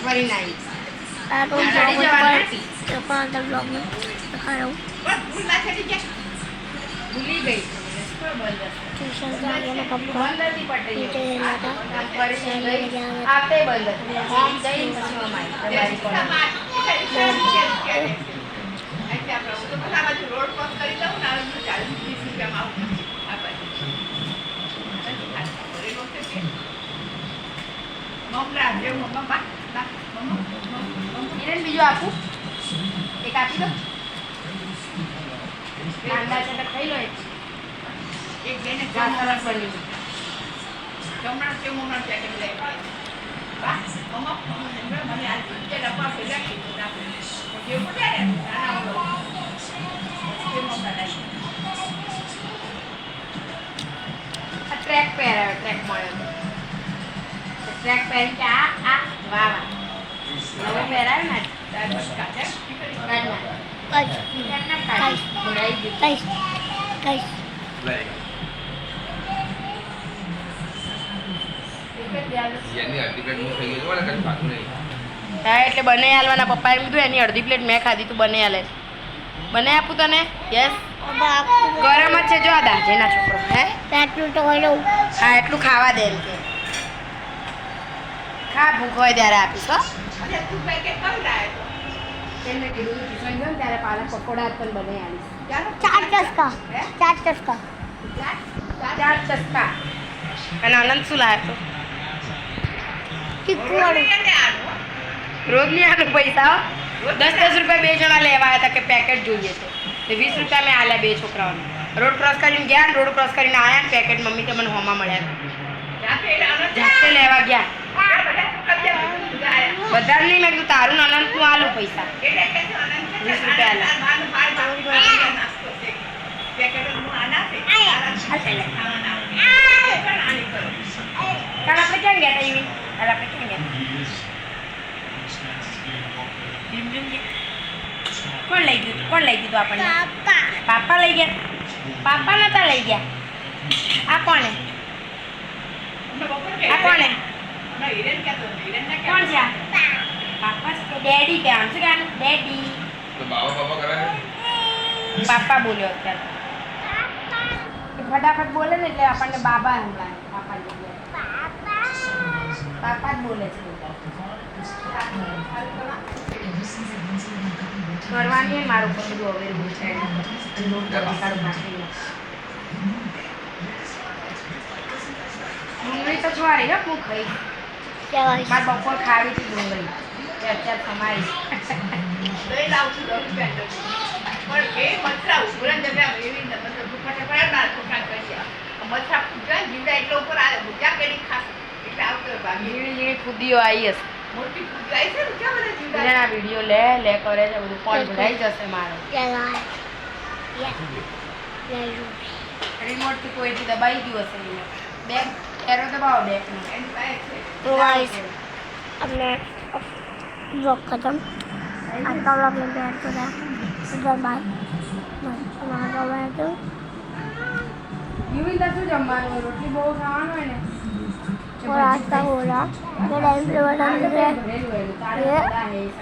very nice तो चढ़ी जवान હતી तो अंदर ब्लॉग में दिखा रहा हूँ પણ ભૂલ ના ચડી ગયા ભૂલી ગઈ સ્કૂલ બંધ હતી ट्यूशन से आ गया मैं कब का બંધ હતી પટરી नीचे रहना था કામ કરી लेने ગઈ गया मैं આપે બંધ હતી હોમ જઈ પછી મમાઈ તમારી કોણ તો બધા બાજુ રોડ ક્રોસ કરી દઉં ને હવે 40-30 રૂપિયામાં આવું આ બાજુ મમરા જે મમ્મા એને બીજું આપું એક આપી દો કાંદા છે તો ખાઈ લો એક બેને ચા સરસ બની જમણા છે મમરા પેકેટ લઈ વાહ મમ્મા મને આ જે ડબ્બા ભેગા કીધું આપણે જે મોટા ને નાના જે મોટા લાગી આ ટ્રેક પહેરાવે ટ્રેક મળ્યો ટ્રેક પહેરી કે આ વાહ વાહ હવે પહેરાવે ને હા એટલે બને હાલવાના પપ્પાએ કીધું એની અડધી પ્લેટ મેં ખાધી તું બને હાલે બને આપું તને યસ ગરમ જ છે જો આ દાજેના છોકરો હે એટલું તો હોય હા એટલું ખાવા દે એમ કે ખા ભૂખ હોય ત્યારે આપીશ હો એમને કીધું ટ્યુશન ગયો ત્યારે પાલક પકોડા પણ બને આવીશ चार चस्का ચાર ચસ્કા અને આનંદ શું લાવ્યો રોજ નહીં આનું પૈસા 10-10 રૂપિયા બે જણા લેવા આવ્યા હતા કે પેકેટ જોઈએ છે તો 20 રૂપિયા મેં આલ્યા બે છોકરાઓને રોડ ક્રોસ કરીને ગયા રોડ ક્રોસ કરીને આવ્યા પેકેટ મમ્મી તો મને હોમાં મળ્યા જાતે લેવા ગયા બધા નહીં મેં કીધું તારું અનંત નું આલું પૈસા 20 રૂપિયા કાલ આપણે ક્યાં ગયા હતા યુવી કાલ આપણે ક્યાં ગયા કોણ લઈ ગયું આપણને પાપા લઈ ગયા પાપા નતા લઈ ગયા આ કોને કોણ છે પાપા ડેડી કે આમ શું કહેવાનું ડેડી પાપા બોલ્યો અત્યારે ફટાફટ બોલે ને એટલે આપણને બાબા હમણાં પાપા પાપા જ બોલે છે કરવાની મારું પણ બધું અવેલેબલ છે ડુંગળી તો છવારી હો હું ખાઈ મારે બપોર ખાવી હતી ડુંગળી અત્યારે સમારી લઈ લાવું છું પણ એ મથરા ઉભરા જગ્યા એવી મતલબ ફટાફટ બાર ફોટા કરી મથરા પૂજા જીવડા એટલે ઉપર આવે પૂજા કરી ખાસ એટલે આવતો ઝીણી ખુદીઓ આવી હશે મોટી ખુદી આવી છે ને ક્યાં બધા જીવડા આ વિડિયો લે કરે છે બધું કોણ ભરાઈ જશે મારો રિમોટ થી કોઈથી દબાઈ ગયું હશે બેક એરો દબાવો બેક નો એની પાસે છે तो गाइस अपने ब्लॉग खत्म आज का ब्लॉग में बैठ तो था बाय बाय हमारा बैठ तो યુવી તો શું જમવાનું હોય રોટલી બહુ ખાવાનું હોય ને और आज का बोला मैं टाइम पे बटन दे ये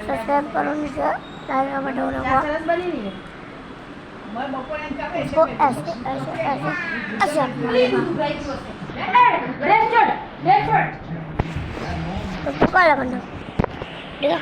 सब्सक्राइब करो नीचे लाइक का बटन दबाओ સરસ બની નહીં मैं बपोरे का इसको ऐसे तो पुकार लगना देखा